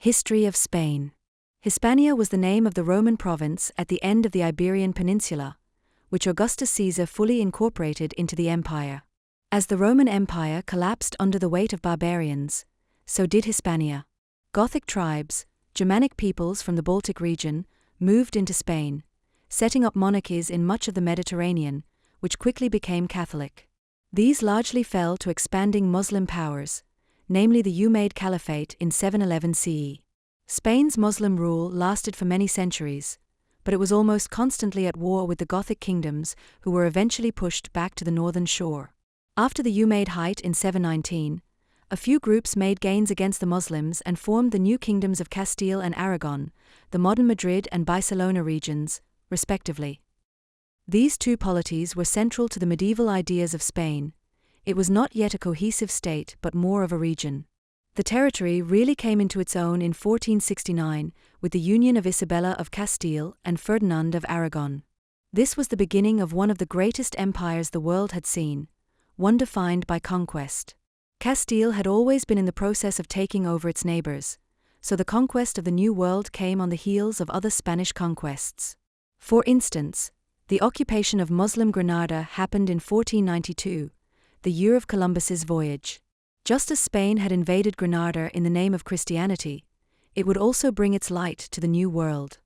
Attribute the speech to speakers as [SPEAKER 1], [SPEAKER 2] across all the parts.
[SPEAKER 1] History of Spain. Hispania was the name of the Roman province at the end of the Iberian Peninsula, which Augustus Caesar fully incorporated into the empire. As the Roman Empire collapsed under the weight of barbarians, so did Hispania. Gothic tribes, Germanic peoples from the Baltic region, moved into Spain, setting up monarchies in much of the Mediterranean, which quickly became Catholic. These largely fell to expanding Muslim powers, namely the Umayyad Caliphate in 711 CE. Spain's Muslim rule lasted for many centuries, but it was almost constantly at war with the Gothic kingdoms, who were eventually pushed back to the northern shore. After the Umayyad height in 719, a few groups made gains against the Muslims and formed the new kingdoms of Castile and Aragon, the modern Madrid and Barcelona regions, respectively. These two polities were central to the medieval ideas of Spain. It was not yet a cohesive state but more of a region. The territory really came into its own in 1469 with the union of Isabella of Castile and Ferdinand of Aragon. This was the beginning of one of the greatest empires the world had seen, one defined by conquest. Castile had always been in the process of taking over its neighbors, so the conquest of the New World came on the heels of other Spanish conquests. For instance, the occupation of Muslim Granada happened in 1492, the year of Columbus's voyage. Just as Spain had invaded Granada in the name of Christianity, it would also bring its light to the New World.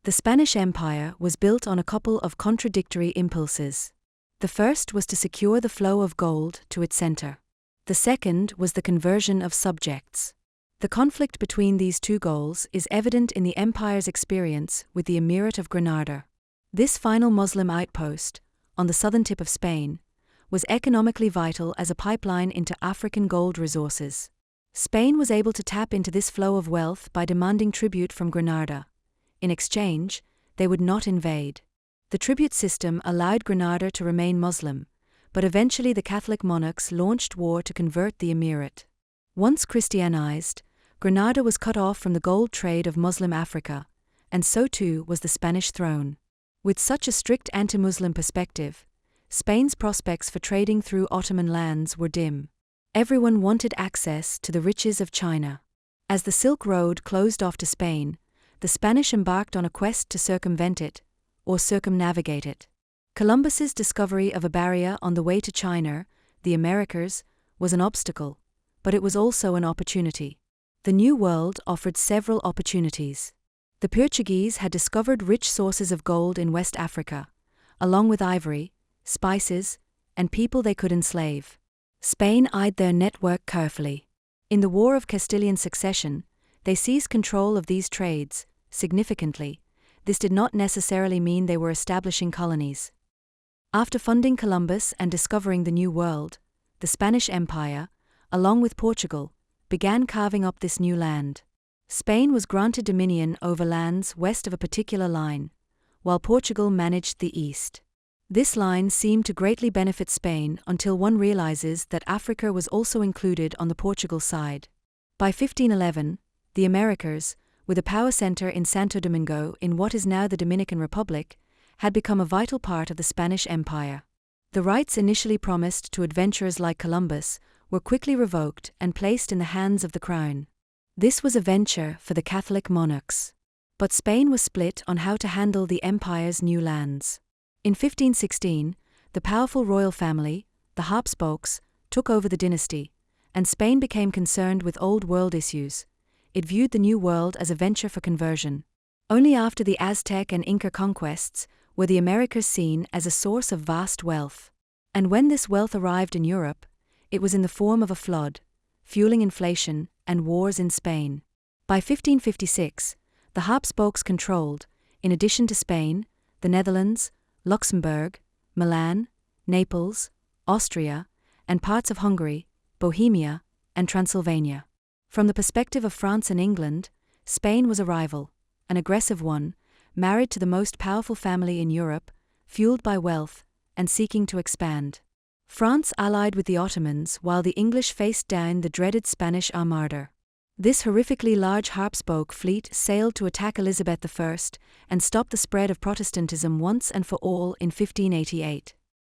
[SPEAKER 1] The Spanish Empire was built on a couple of contradictory impulses. The first was to secure the flow of gold to its center. The second was the conversion of subjects. The conflict between these two goals is evident in the empire's experience with the Emirate of Granada. This final Muslim outpost, on the southern tip of Spain, was economically vital as a pipeline into African gold resources. Spain was able to tap into this flow of wealth by demanding tribute from Granada. In exchange, they would not invade. The tribute system allowed Granada to remain Muslim, but eventually the Catholic monarchs launched war to convert the emirate. Once Christianized, Granada was cut off from the gold trade of Muslim Africa, and so too was the Spanish throne. With such a strict anti-Muslim perspective, Spain's prospects for trading through Ottoman lands were dim. Everyone wanted access to the riches of China. As the Silk Road closed off to Spain, the Spanish embarked on a quest to circumvent it, or circumnavigate it. Columbus's discovery of a barrier on the way to China, the Americas, was an obstacle, but it was also an opportunity. The New World offered several opportunities. The Portuguese had discovered rich sources of gold in West Africa, along with ivory, spices, and people they could enslave. Spain eyed their network carefully. In the War of Castilian Succession, they seized control of these trades. Significantly, this did not necessarily mean they were establishing colonies. After funding Columbus and discovering the New World, the Spanish Empire, along with Portugal, began carving up this new land. Spain was granted dominion over lands west of a particular line, while Portugal managed the east. This line seemed to greatly benefit Spain until one realizes that Africa was also included on the Portugal side. By 1511, the Americas, with a power center in Santo Domingo in what is now the Dominican Republic, had become a vital part of the Spanish Empire. The rights initially promised to adventurers like Columbus were quickly revoked and placed in the hands of the crown. This was a venture for the Catholic monarchs. But Spain was split on how to handle the empire's new lands. In 1516, the powerful royal family, the Habsburgs, took over the dynasty, and Spain became concerned with old world issues. It viewed the New World as a venture for conversion. Only after the Aztec and Inca conquests were the Americas seen as a source of vast wealth. And when this wealth arrived in Europe, it was in the form of a flood, fueling inflation and wars in Spain. By 1556, the Habsburgs controlled, in addition to Spain, the Netherlands, Luxembourg, Milan, Naples, Austria, and parts of Hungary, Bohemia, and Transylvania. From the perspective of France and England, Spain was a rival, an aggressive one, married to the most powerful family in Europe, fueled by wealth, and seeking to expand. France allied with the Ottomans while the English faced down the dreaded Spanish Armada. This horrifically large Habsburg fleet sailed to attack Elizabeth I and stop the spread of Protestantism once and for all in 1588.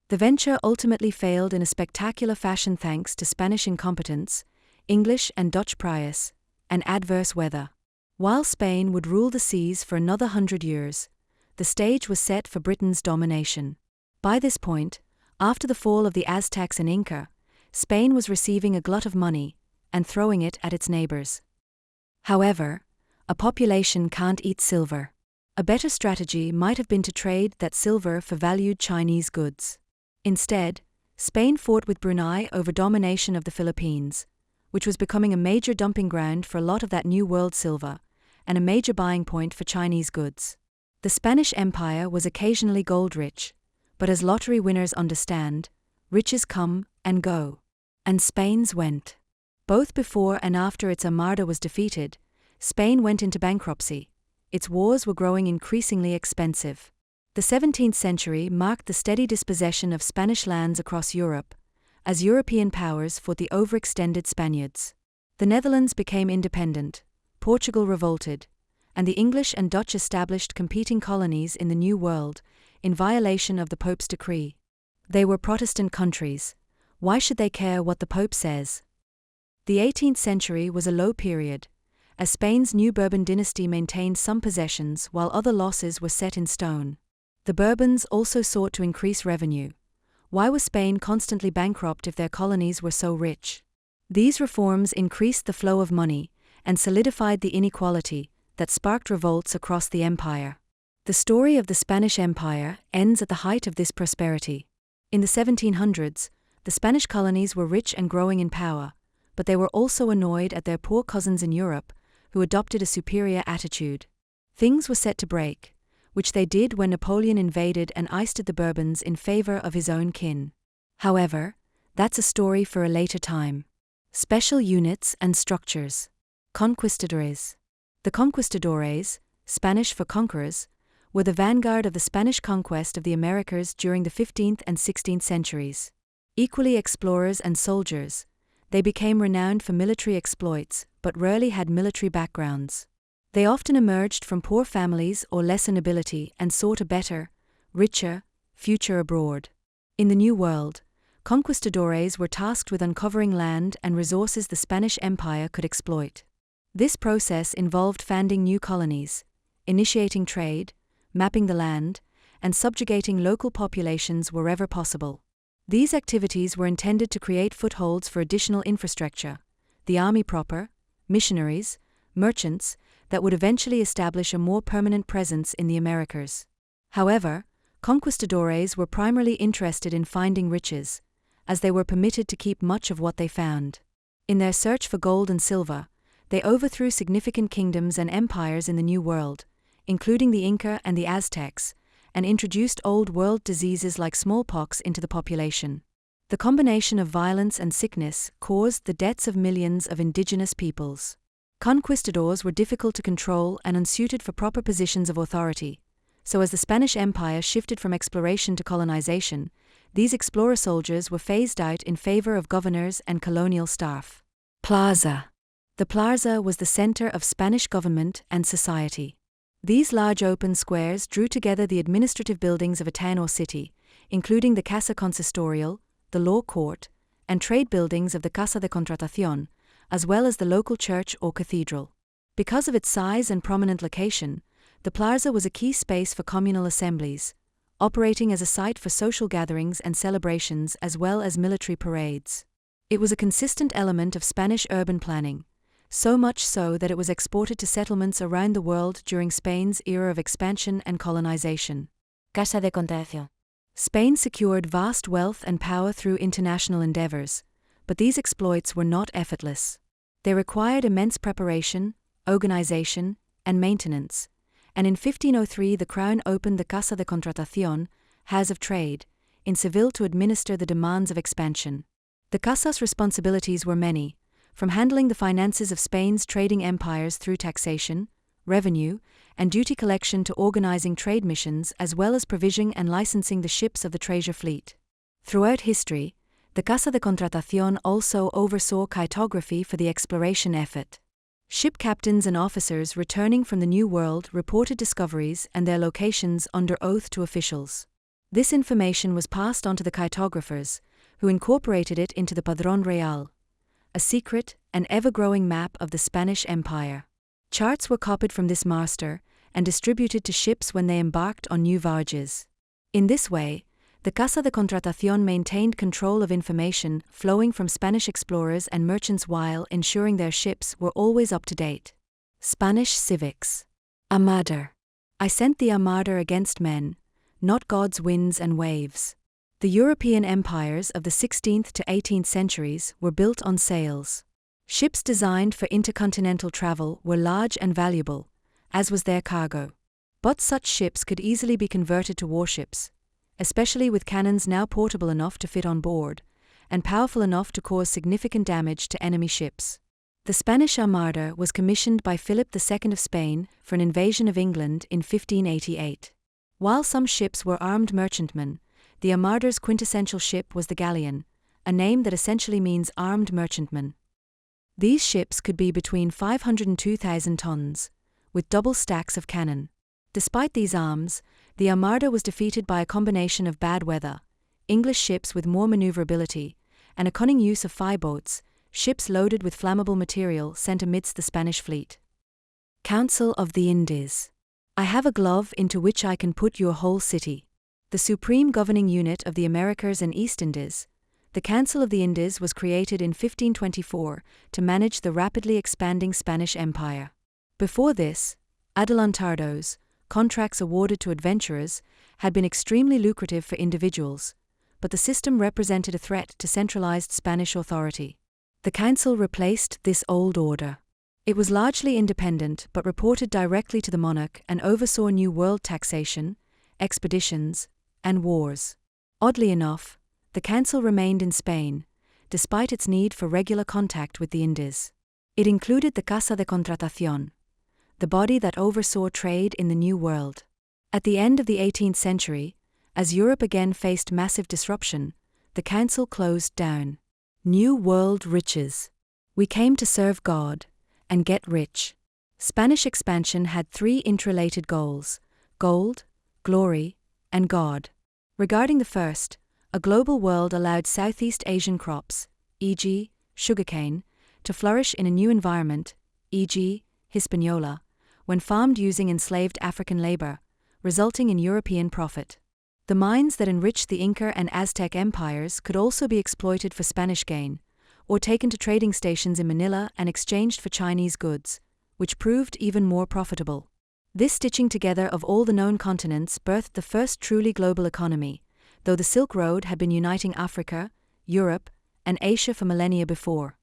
[SPEAKER 1] The venture ultimately failed in a spectacular fashion thanks to Spanish incompetence, English and Dutch prowess, and adverse weather. While Spain would rule the seas for another 100 years, the stage was set for Britain's domination. By this point, after the fall of the Aztecs and Inca, Spain was receiving a glut of money and throwing it at its neighbors. However, a population can't eat silver. A better strategy might have been to trade that silver for valued Chinese goods. Instead, Spain fought with Brunei over domination of the Philippines, which was becoming a major dumping ground for a lot of that New World silver, and a major buying point for Chinese goods. The Spanish Empire was occasionally gold-rich, but as lottery winners understand, riches come and go. And Spain's went. Both before and after its Armada was defeated, Spain went into bankruptcy. Its wars were growing increasingly expensive. The 17th century marked the steady dispossession of Spanish lands across Europe, as European powers fought the overextended Spaniards. The Netherlands became independent, Portugal revolted, and the English and Dutch established competing colonies in the New World, in violation of the Pope's decree. They were Protestant countries. Why should they care what the Pope says? The 18th century was a low period, as Spain's new Bourbon dynasty maintained some possessions while other losses were set in stone. The Bourbons also sought to increase revenue. Why was Spain constantly bankrupt if their colonies were so rich? These reforms increased the flow of money and solidified the inequality that sparked revolts across the empire. The story of the Spanish Empire ends at the height of this prosperity. In the 1700s, the Spanish colonies were rich and growing in power, but they were also annoyed at their poor cousins in Europe, who adopted a superior attitude. Things were set to break, which they did when Napoleon invaded and ousted the Bourbons in favor of his own kin. However, that's a story for a later time. Special units and structures. Conquistadores. The conquistadores, Spanish for conquerors, were the vanguard of the Spanish conquest of the Americas during the 15th and 16th centuries. Equally explorers and soldiers, they became renowned for military exploits, but rarely had military backgrounds. They often emerged from poor families or lesser nobility and sought a better, richer, future abroad. In the New World, conquistadores were tasked with uncovering land and resources the Spanish Empire could exploit. This process involved founding new colonies, initiating trade, mapping the land, and subjugating local populations wherever possible. These activities were intended to create footholds for additional infrastructure, the army proper, missionaries, merchants, that would eventually establish a more permanent presence in the Americas. However, conquistadores were primarily interested in finding riches, as they were permitted to keep much of what they found. In their search for gold and silver, they overthrew significant kingdoms and empires in the New World, including the Inca and the Aztecs, and introduced Old World diseases like smallpox into the population. The combination of violence and sickness caused the deaths of millions of indigenous peoples. Conquistadors were difficult to control and unsuited for proper positions of authority, so as the Spanish Empire shifted from exploration to colonization, these explorer soldiers were phased out in favor of governors and colonial staff. Plaza. The plaza was the center of Spanish government and society. These large open squares drew together the administrative buildings of a town or city, including the Casa Consistorial, the law court, and trade buildings of the Casa de Contratación, as well as the local church or cathedral. Because of its size and prominent location, the plaza was a key space for communal assemblies, operating as a site for social gatherings and celebrations as well as military parades. It was a consistent element of Spanish urban planning, so much so that it was exported to settlements around the world during Spain's era of expansion and colonization. Casa de Contratación. Spain secured vast wealth and power through international endeavors, but these exploits were not effortless. They required immense preparation, organization, and maintenance, and in 1503 the Crown opened the Casa de Contratación, House of Trade, in Seville to administer the demands of expansion. The Casa's responsibilities were many, from handling the finances of Spain's trading empires through taxation, revenue, and duty collection to organizing trade missions as well as provisioning and licensing the ships of the treasure fleet. Throughout history, the Casa de Contratación also oversaw cartography for the exploration effort. Ship captains and officers returning from the New World reported discoveries and their locations under oath to officials. This information was passed on to the cartographers, who incorporated it into the Padrón Real, a secret and ever-growing map of the Spanish Empire. Charts were copied from this master and distributed to ships when they embarked on new voyages. In this way, the Casa de Contratación maintained control of information flowing from Spanish explorers and merchants while ensuring their ships were always up to date. Spanish civics. Armada. I sent the Armada against men, not God's winds and waves. The European empires of the 16th to 18th centuries were built on sails. Ships designed for intercontinental travel were large and valuable, as was their cargo. But such ships could easily be converted to warships, especially with cannons now portable enough to fit on board, and powerful enough to cause significant damage to enemy ships. The Spanish Armada was commissioned by Philip II of Spain for an invasion of England in 1588. While some ships were armed merchantmen, the Armada's quintessential ship was the galleon, a name that essentially means armed merchantman. These ships could be between 500 and 2,000 tons, with double stacks of cannon. Despite these arms, the Armada was defeated by a combination of bad weather, English ships with more maneuverability, and a cunning use of fireboats, ships loaded with flammable material sent amidst the Spanish fleet. Council of the Indies. I have a glove into which I can put your whole city. The supreme governing unit of the Americas and East Indies, the Council of the Indies was created in 1524 to manage the rapidly expanding Spanish Empire. Before this, adelantados, contracts awarded to adventurers, had been extremely lucrative for individuals, but the system represented a threat to centralized Spanish authority. The council replaced this old order. It was largely independent but reported directly to the monarch and oversaw New World taxation, expeditions, and wars. Oddly enough, the council remained in Spain, despite its need for regular contact with the Indies. It included the Casa de Contratación, the body that oversaw trade in the New World. At the end of the 18th century, as Europe again faced massive disruption, the council closed down. New World riches. We came to serve God and get rich. Spanish expansion had three interrelated goals: gold, glory, and God. Regarding the first, a global world allowed Southeast Asian crops, e.g., sugarcane, to flourish in a new environment, e.g., Hispaniola, when farmed using enslaved African labor, resulting in European profit. The mines that enriched the Inca and Aztec empires could also be exploited for Spanish gain, or taken to trading stations in Manila and exchanged for Chinese goods, which proved even more profitable. This stitching together of all the known continents birthed the first truly global economy, though the Silk Road had been uniting Africa, Europe, and Asia for millennia before.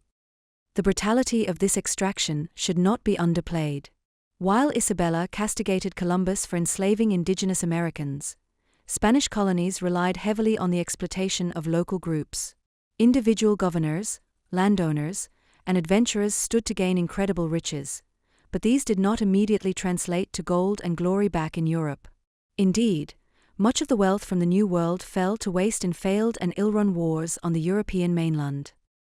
[SPEAKER 1] The brutality of this extraction should not be underplayed. While Isabella castigated Columbus for enslaving indigenous Americans, Spanish colonies relied heavily on the exploitation of local groups. Individual governors, landowners, and adventurers stood to gain incredible riches, but these did not immediately translate to gold and glory back in Europe. Indeed, much of the wealth from the New World fell to waste in failed and ill-run wars on the European mainland.